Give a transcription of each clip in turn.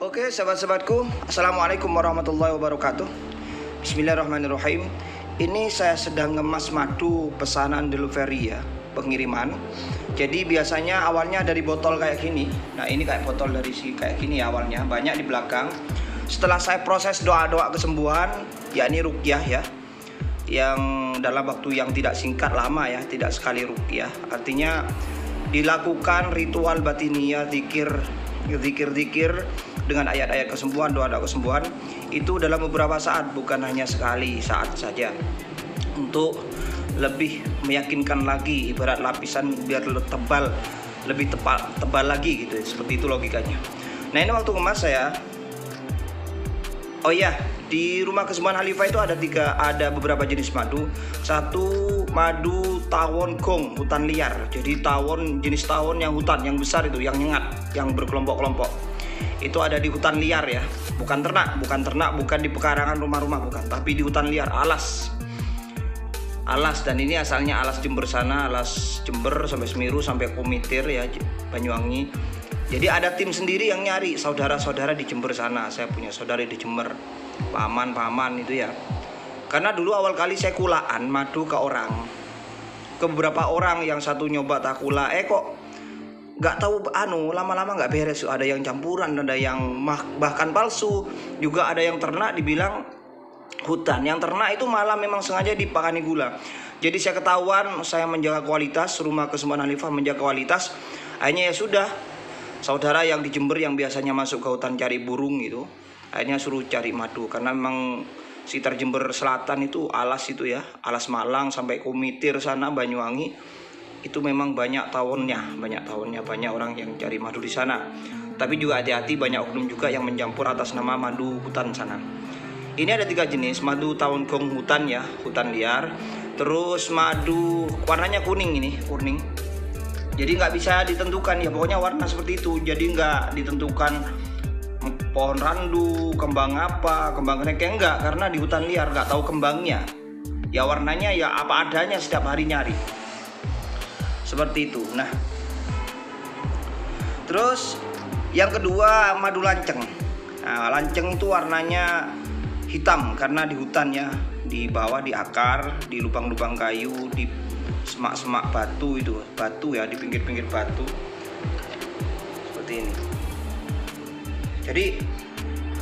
Oke sahabat-sahabatku, Assalamualaikum warahmatullahi wabarakatuh. Bismillahirrahmanirrahim. Ini saya sedang ngemas madu pesanan delivery ya, pengiriman. Jadi biasanya awalnya dari botol kayak gini. Nah ini kayak botol dari kayak gini ya awalnya, banyak di belakang. Setelah saya proses doa-doa kesembuhan, yakni ruqyah ya, yang dalam waktu yang tidak singkat lama ya, tidak sekali ruqyah. Artinya dilakukan ritual batiniah, zikir dengan ayat-ayat kesembuhan, doa-doa kesembuhan itu dalam beberapa saat, bukan hanya sekali saat saja, untuk lebih meyakinkan lagi, ibarat lapisan biar lebih tebal lagi gitu, seperti itu logikanya. Nah ini waktu kemas saya, oh ya, di rumah kesembuhan Khalifah itu ada beberapa jenis madu. Satu madu tawon gong, hutan liar. Jadi jenis tawon yang hutan, yang besar itu, yang nyengat, yang berkelompok-kelompok. Itu ada di hutan liar ya, bukan ternak, bukan di pekarangan rumah-rumah, bukan, tapi di hutan liar, alas. Dan ini asalnya alas Jember sana, alas Jember sampai Semeru sampai Kumitir ya, Banyuwangi. Jadi ada tim sendiri yang nyari saudara-saudara di Jember sana. Saya punya saudara di Jember, paman itu ya. Karena dulu awal kali saya kulaan madu ke beberapa orang, yang satu nyoba tak kula, kok nggak tahu lama-lama nggak beres. Ada yang campuran, ada yang bahkan palsu, juga ada yang ternak dibilang hutan. Yang ternak itu malah memang sengaja dipakani gula. Jadi saya ketahuan, saya menjaga kualitas, rumah kesembuhan Khalifah menjaga kualitas. Akhirnya ya sudah, saudara yang di Jember yang biasanya masuk ke hutan cari burung itu, akhirnya suruh cari madu. Karena memang sekitar Jember Selatan itu alas itu ya, alas Malang sampai Kumitir sana, Banyuwangi, itu memang banyak tawonnya, banyak orang yang cari madu di sana. Tapi juga hati-hati, banyak oknum juga yang mencampur atas nama madu hutan sana. Ini ada 3 jenis, madu tawon gong hutan ya, hutan liar. Terus madu warnanya kuning, ini kuning. Jadi nggak bisa ditentukan ya, pokoknya warna seperti itu. Jadi nggak ditentukan pohon randu, kembang apa, kembang rengkeng, enggak, karena di hutan liar nggak tahu kembangnya. Ya warnanya ya apa adanya, setiap hari nyari. Seperti itu. Nah, terus yang kedua madu lanceng. Nah, lanceng itu warnanya hitam karena di hutan ya, di bawah, di akar, di lubang-lubang kayu, di semak-semak batu itu, batu ya, di pinggir-pinggir batu. Seperti ini. Jadi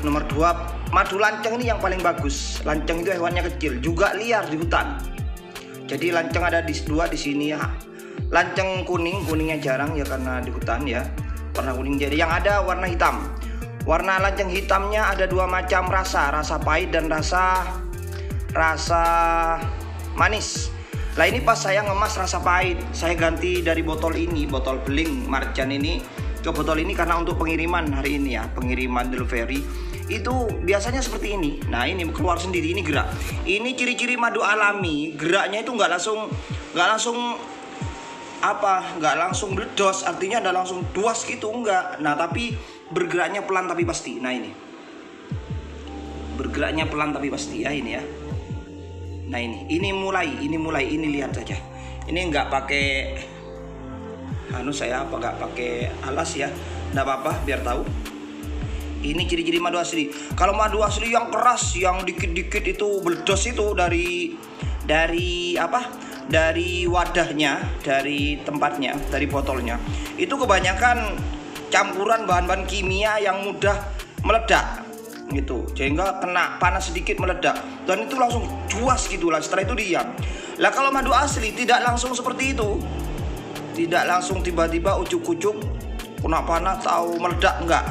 nomor 2 madu lanceng ini yang paling bagus. Lanceng itu hewannya kecil, juga liar di hutan. Jadi lanceng ada di sini ya. Lanceng kuningnya jarang ya karena di hutan ya, warna kuning. Jadi yang ada warna hitam. Warna lanceng hitamnya ada 2 macam rasa pahit dan rasa manis. Lah ini pas saya ngemas rasa pahit, saya ganti dari botol ini, botol beling Marjan ini ke botol ini karena untuk pengiriman hari ini ya, pengiriman delivery. Itu biasanya seperti ini. Nah ini keluar sendiri, ini gerak. Ini ciri-ciri madu alami, geraknya itu nggak langsung nggak langsung meledos, artinya ada langsung duas gitu, enggak. Nah tapi bergeraknya pelan tapi pasti. Nah ini bergeraknya pelan tapi pasti ya, ini ya. Nah ini mulai, ini lihat saja. Ini nggak pakai saya nggak pakai alas ya, nggak apa-apa biar tahu. Ini ciri-ciri madu asli. Kalau madu asli yang keras, yang dikit-dikit itu meledos itu dari wadahnya, dari tempatnya, dari botolnya. Itu kebanyakan campuran bahan-bahan kimia yang mudah meledak gitu, sehingga kena panas sedikit meledak dan itu langsung juas gitu lah, setelah itu diam. Lah kalau madu asli tidak langsung seperti itu, tidak langsung tiba-tiba ujuk-ujuk kena panas tahu meledak, enggak.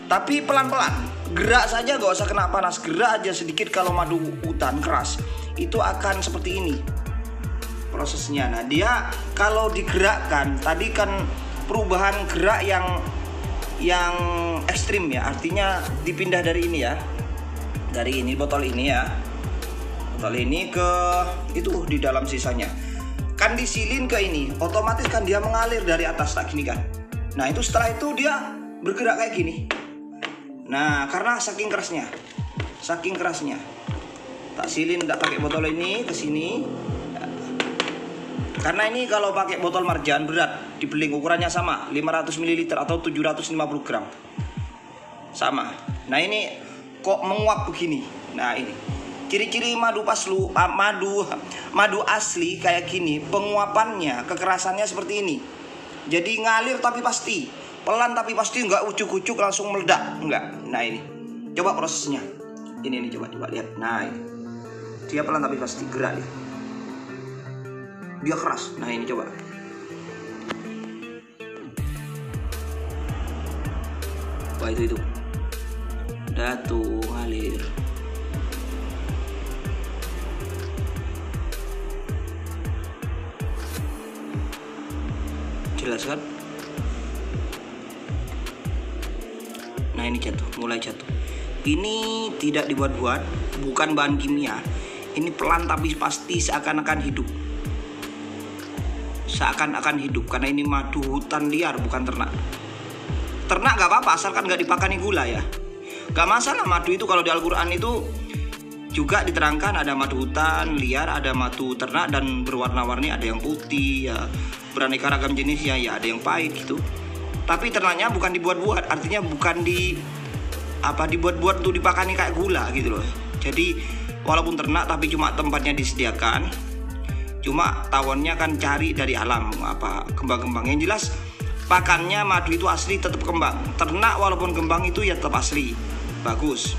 Tapi pelan-pelan, gerak saja, gak usah kena panas, gerak aja sedikit. Kalau madu hutan keras itu akan seperti ini prosesnya. Nah dia kalau digerakkan, tadi kan perubahan gerak yang ekstrim ya, artinya dipindah dari ini ya, dari ini botol ini ya, botol ini ke itu di dalam sisanya kan disilin ke ini, otomatis kan dia mengalir dari atas tak gini kan. Nah itu setelah itu dia bergerak kayak gini. Nah karena saking kerasnya tak silin, tak pakai botol ini ke sini. Karena ini kalau pakai botol marjan berat di beling, ukurannya sama 500 ml atau 750 gram sama. Nah ini kok menguap begini. Nah ini ciri-ciri madu asli kayak gini, penguapannya, kekerasannya seperti ini. Jadi ngalir tapi pasti, pelan tapi pasti, nggak ujuk-ujuk langsung meledak, enggak. Nah ini coba prosesnya, ini coba lihat. Nah ini dia pelan tapi pasti, gerak ya, dia keras. Nah ini coba. Wah itu udah tuh ngalir. Jelas kan? Nah ini mulai jatuh. Ini tidak dibuat-buat, bukan bahan kimia. Ini pelan tapi pasti, seakan-akan hidup. Karena ini madu hutan liar, bukan ternak. Ternak gak apa-apa asalkan gak dipakani gula ya, gak masalah. Madu itu kalau di Al-Quran itu juga diterangkan ada madu hutan liar, ada madu ternak dan berwarna-warni, ada yang putih ya, beraneka ragam jenis ya, ada yang pahit gitu. Tapi ternaknya bukan dibuat-buat, artinya bukan dibuat-buat untuk dipakani kayak gula gitu loh. Jadi walaupun ternak tapi cuma tempatnya disediakan, cuma tawonnya kan cari dari alam, kembang-kembang. Yang jelas pakannya madu itu asli, tetap kembang. Ternak walaupun kembang itu ya tetap asli, bagus.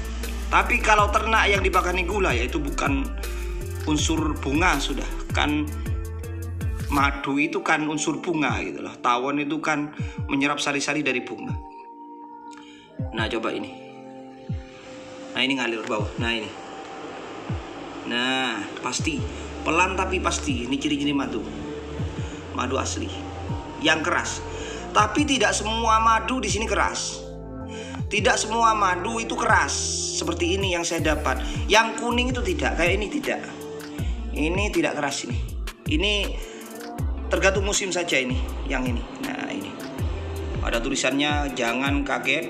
Tapi kalau ternak yang dipakani gula ya itu bukan unsur bunga sudah. Kan madu itu kan unsur bunga gitu loh. Tawon itu kan menyerap sari-sari dari bunga. Nah coba ini. Nah ini ngalir ke bawah. Nah ini. Nah pasti, pelan tapi pasti. Ini ciri-ciri madu asli yang keras. Tapi tidak semua madu di sini keras. Tidak semua madu itu keras seperti ini yang saya dapat. Yang kuning itu tidak, kayak ini tidak. Ini tidak keras ini. Ini tergantung musim saja ini, yang ini. Nah ini ada tulisannya, jangan kaget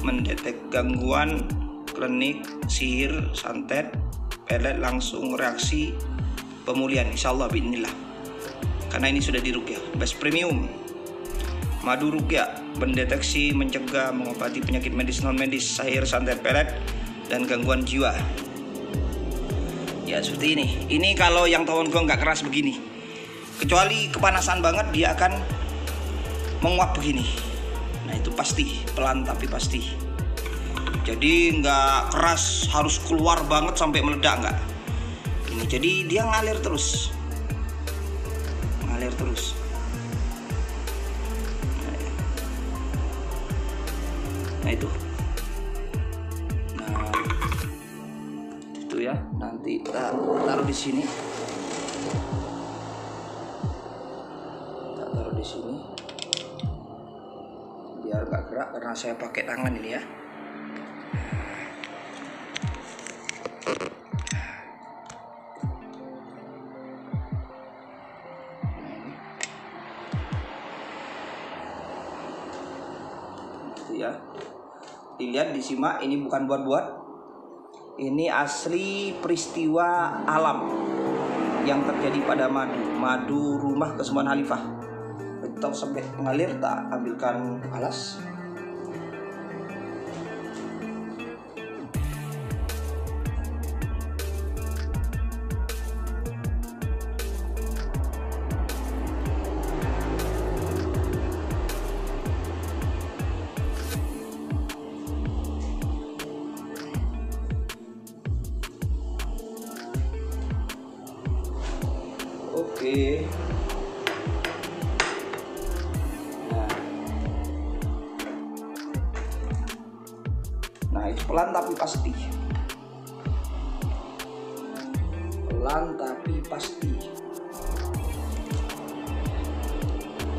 mendetek gangguan klinik sihir, santet, pelet, langsung reaksi pemulihan. Insyaallah bismillah. Karena ini sudah diruqyah, best premium. Madu ruqyah mendeteksi, mencegah, mengobati penyakit medis non medis, sihir, santet, pelet, dan gangguan jiwa. Ya seperti ini. Ini kalau yang tawon gong nggak keras begini, kecuali kepanasan banget dia akan menguap begini. Nah itu pasti, pelan tapi pasti. Jadi nggak keras harus keluar banget sampai meledak, nggak. Ini jadi dia ngalir terus. Nah itu. Nah itu ya, nanti kita taruh di sini. Biar nggak gerak karena saya pakai tangan ini ya. ya. Dilihat, disimak, ini bukan buat-buat. Ini asli peristiwa alam yang terjadi pada madu rumah kesembuhan Khalifah. Begitu sampai mengalir, tak ambilkan alas. Oke. Nah, itu pelan tapi pasti. Pelan tapi pasti.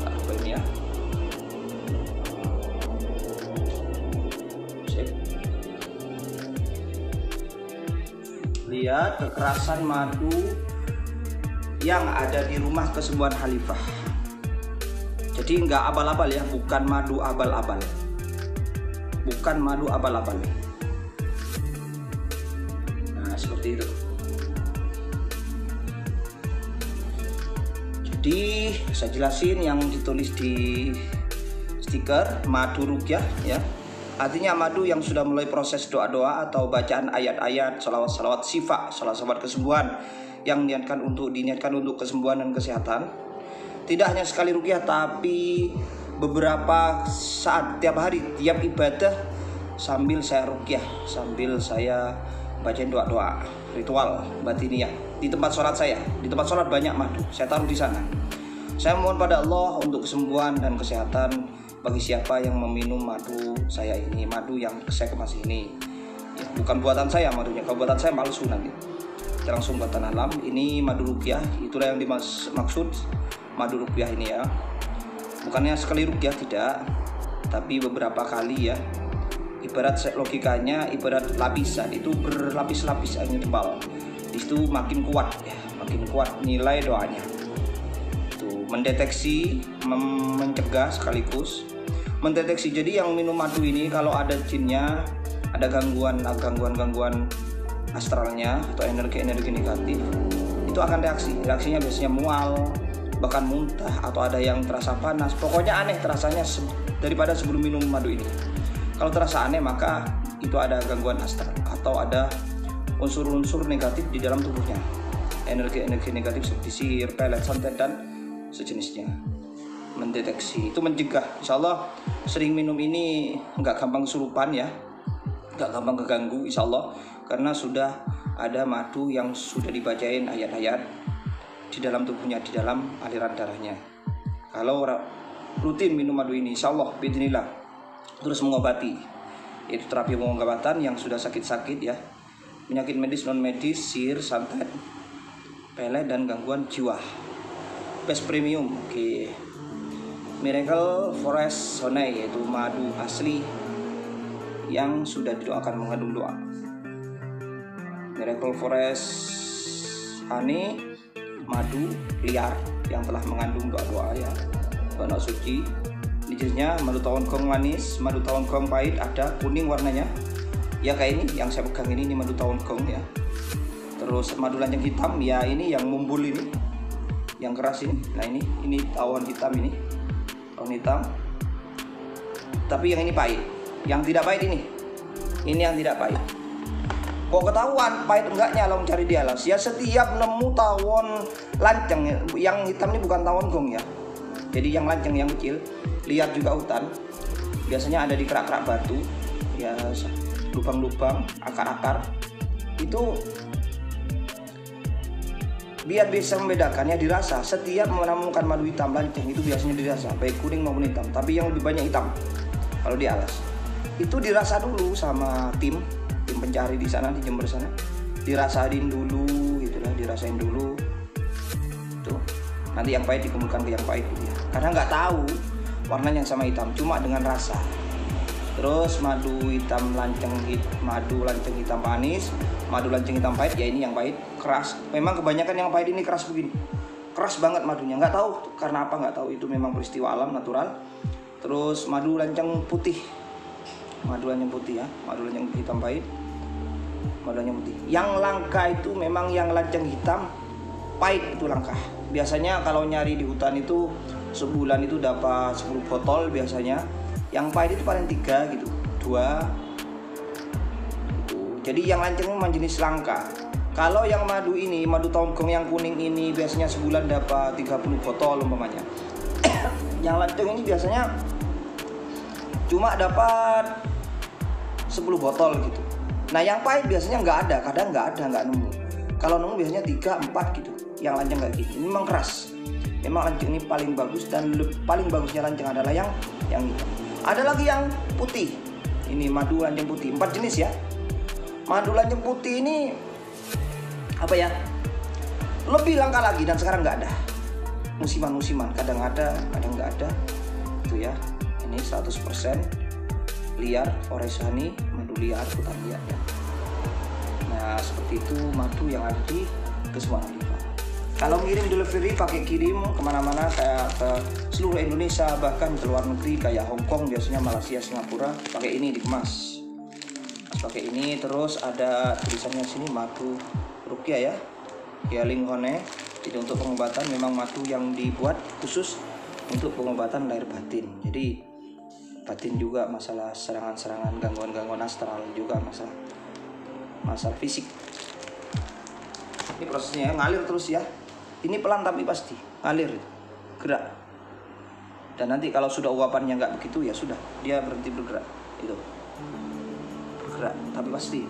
Apa ini ya? Sip. Lihat kekerasan madu yang ada di rumah kesembuhan Khalifah. Jadi nggak abal-abal ya, bukan madu abal-abal. Bukan madu abal-abal. Nah, seperti itu. Jadi saya jelasin yang ditulis di stiker madu ruqyah ya. Artinya madu yang sudah mulai proses doa-doa atau bacaan ayat-ayat, salawat-salawat syifa, salawat kesembuhan yang diniatkan untuk kesembuhan dan kesehatan. Tidak hanya sekali ruqyah, tapi beberapa saat, tiap hari, tiap ibadah, sambil saya ruqyah, sambil saya bacain doa-doa ritual batiniah di tempat sholat saya. Di tempat sholat banyak madu, saya taruh di sana. Saya mohon pada Allah untuk kesembuhan dan kesehatan bagi siapa yang meminum madu saya ini, madu yang saya kemas ini ya, bukan buatan saya madunya. Kalau buatan saya palsu nanti, langsung buatan alam. Ini madu ruqyah, itulah yang dimaksud madu ruqyah ini ya. Bukannya sekali ruqyah, tidak, tapi beberapa kali ya. Ibarat logikanya, ibarat lapisan, itu berlapis-lapis airnya tebal. Di situ makin kuat ya, makin kuat nilai doanya. Itu mendeteksi, mencegah sekaligus mendeteksi. Jadi yang minum madu ini kalau ada jinnya, ada gangguan astralnya atau energi-energi negatif, itu akan reaksinya biasanya mual, bahkan muntah, atau ada yang terasa panas. Pokoknya aneh terasanya daripada sebelum minum madu ini. Kalau terasa aneh, maka itu ada gangguan astral atau ada unsur-unsur negatif di dalam tubuhnya, energi-energi negatif seperti sihir, pelet, santet, dan sejenisnya. Mendeteksi itu mencegah. Insya Allah sering minum ini nggak gampang kesurupan ya, nggak gampang keganggu insya Allah, karena sudah ada madu yang sudah dibacain ayat-ayat di dalam tubuhnya, di dalam aliran darahnya. Kalau rutin minum madu ini, insya Allah bismillah terus mengobati. Itu terapi pengobatan yang sudah sakit-sakit ya, penyakit medis, non medis, sihir, santet, pelet, dan gangguan jiwa. Best premium, oke. Miracle Forest Honey, yaitu madu asli yang sudah didoakan mengandung doa. Miracle Forest Honey, madu liar yang telah mengandung doa-doa ya, doa suci. Ini jenisnya madu tawon gong manis, madu tawon gong pahit, ada kuning warnanya. Ya kayak ini yang saya pegang ini madu tawon gong ya. Terus madu lanceng hitam ya, ini yang mumbul ini, yang keras ini. Nah ini tawon hitam ini, tawon hitam. Tapi yang ini pahit. Yang tidak pahit ini yang tidak pahit. Kok ketahuan pahit enggaknya lo mencari di alas ya, setiap nemu tawon lanceng yang hitam ini bukan tawon gong ya, jadi yang lanceng yang kecil. Lihat juga hutan biasanya ada di kerak-kerak batu ya, lubang-lubang, akar-akar. Itu biar bisa membedakannya dirasa. Setiap menemukan madu hitam lanceng itu biasanya dirasa, baik kuning maupun hitam, tapi yang lebih banyak hitam kalau di alas. Itu dirasa dulu sama tim pencari di sana, di Jember sana, dirasain dulu itulah, dirasain dulu tuh. Nanti yang pahit dikumpulkan ke yang pahit gitu ya, karena nggak tahu warnanya sama hitam, cuma dengan rasa. Terus madu lanceng hitam manis, madu lanceng hitam pahit ya, ini yang pahit keras. Memang kebanyakan yang pahit ini keras begini, keras banget madunya, nggak tahu karena apa, nggak tahu, itu memang peristiwa alam natural. Terus madu lanceng putih madu lanceng putih ya, madu lanceng hitam pahit, madu lanceng putih. Yang langka itu memang yang lanceng hitam pahit, itu langka. Biasanya kalau nyari di hutan itu sebulan itu dapat 10 botol biasanya. Yang pahit itu paling 3 gitu, 2 gitu. Jadi yang lanceng memang jenis langka. Kalau yang madu ini, madu tonggong yang kuning ini biasanya sebulan dapat 30 botol umpamanya. Yang lanceng ini biasanya cuma dapat 10 botol gitu. Nah yang pahit biasanya nggak ada, kadang nggak nemu. Kalau nemu biasanya 3, 4 gitu. Yang lanceng kayak gini, ini memang keras. Memang lanceng ini paling bagus, dan paling bagusnya lanceng adalah yang hitam. Ada lagi yang putih. Ini madu lanceng putih, 4 jenis ya. Madu lanceng putih ini apa ya? Lebih langka lagi dan sekarang nggak ada. Musiman, kadang ada, kadang nggak ada. Itu ya. Ini 100% liar, forest honey, madu liar, hutan liar ya. Nah seperti itu madu yang ada di Kesubuhan Halifah. Kalau ngirim delivery pakai kirim kemana-mana kayak ke seluruh Indonesia, bahkan ke luar negeri kayak Hong Kong, biasanya Malaysia, Singapura, pakai ini dikemas. Pakai ini, terus ada tulisannya sini madu ruqyah ya, healing honey. Jadi untuk pengobatan memang madu yang dibuat khusus untuk pengobatan lahir batin. Jadi batin juga masalah serangan-serangan, gangguan-gangguan astral, juga masalah fisik. Ini prosesnya ya, ngalir terus ya. Ini pelan tapi pasti ngalir, gerak. Dan nanti kalau sudah uapannya nggak begitu ya sudah, dia berhenti bergerak. Itu bergerak tapi pasti.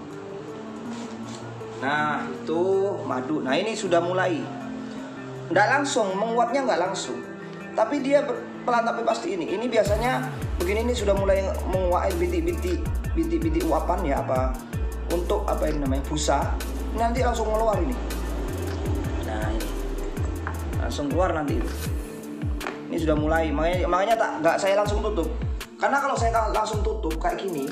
Nah itu madu. Nah ini sudah mulai, nggak langsung menguapnya, nggak langsung, tapi dia pelan tapi pasti. Ini biasanya begini, ini sudah mulai menguap bintik-bintik uapan ya, apa untuk apa ini namanya busa. Nanti langsung keluar ini. Nah ini langsung keluar nanti itu. Ini sudah mulai, makanya nggak saya langsung tutup. Karena kalau saya langsung tutup kayak gini,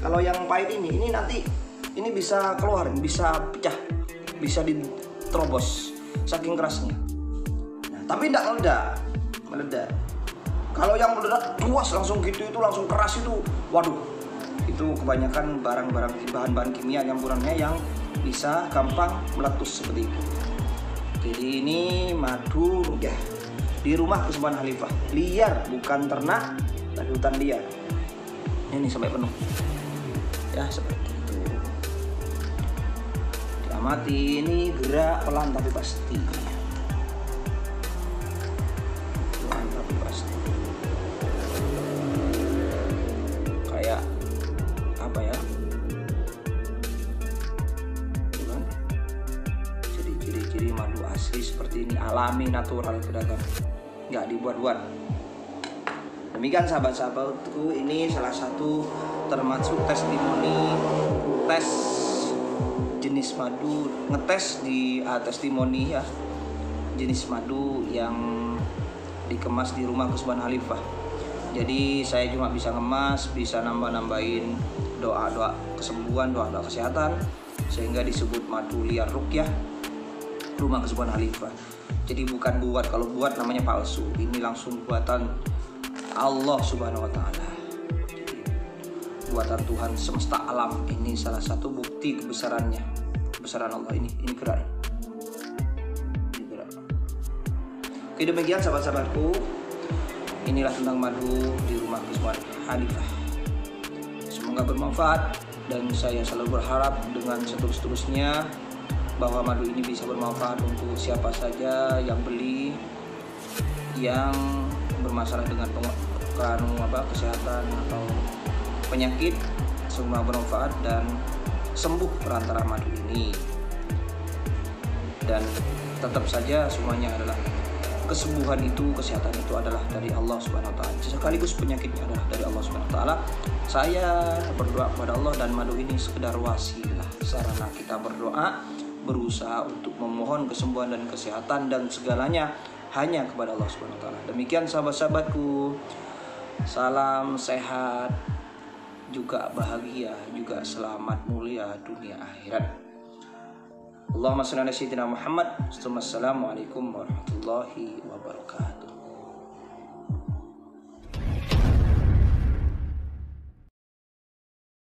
kalau yang pahit ini nanti ini bisa keluar, bisa pecah, bisa diterobos saking kerasnya. Nah, tapi tidak meledak. Kalau yang meledak luas langsung gitu, itu langsung keras itu, waduh, itu kebanyakan barang-barang bahan-bahan kimia campurannya yang bisa gampang meletus seperti itu. Jadi ini madu ya di rumah Kesubuhan Halifah, liar, bukan ternak, tapi hutan liar. Ini sampai penuh ya, seperti itu. Diamati, ini gerak pelan tapi pasti. Pelan tapi pasti. Kayak apa ya? Jadi ciri-ciri madu asli seperti ini, alami, natural, pedagang, nggak dibuat-buat. Demikian sahabat-sahabatku, ini salah satu termasuk testimoni tes jenis madu, ngetes di testimoni ya, jenis madu yang dikemas di rumah Kesubuhan Halifah. Jadi saya cuma bisa ngemas, bisa nambahin doa-doa kesembuhan, doa-doa kesehatan, sehingga disebut madu liar ruqyah rumah Kesubuhan Halifah. Jadi bukan buat, kalau buat namanya palsu. Ini langsung buatan Allah Subhanahu wa Ta'ala. Buatan Tuhan semesta alam. Ini salah satu bukti kebesarannya, kebesaran Allah. Ini gerak. Ini gerak. Oke, demikian sahabat-sahabatku, inilah tentang madu di rumah Kesubuhan Halifah. Semoga bermanfaat, dan saya selalu berharap dengan seterusnya bahwa madu ini bisa bermanfaat untuk siapa saja yang beli, yang bermasalah dengan kesehatan atau penyakit. Semua bermanfaat dan sembuh perantara madu ini. Dan tetap saja semuanya adalah kesembuhan itu, kesehatan itu adalah dari Allah Subhanahu wa Ta'ala, sekaligus penyakitnya adalah dari Allah Subhanahu wa Ta'ala. Saya berdoa kepada Allah, dan madu ini sekedar wasilah, sarana kita berdoa, berusaha untuk memohon kesembuhan dan kesehatan, dan segalanya hanya kepada Allah Subhanahu wa Ta'ala. Demikian sahabat-sahabatku, salam sehat, juga bahagia, juga selamat mulia dunia akhirat. Allahumma shalli ala sayyidina Muhammad. Assalamualaikum warahmatullahi wabarakatuh.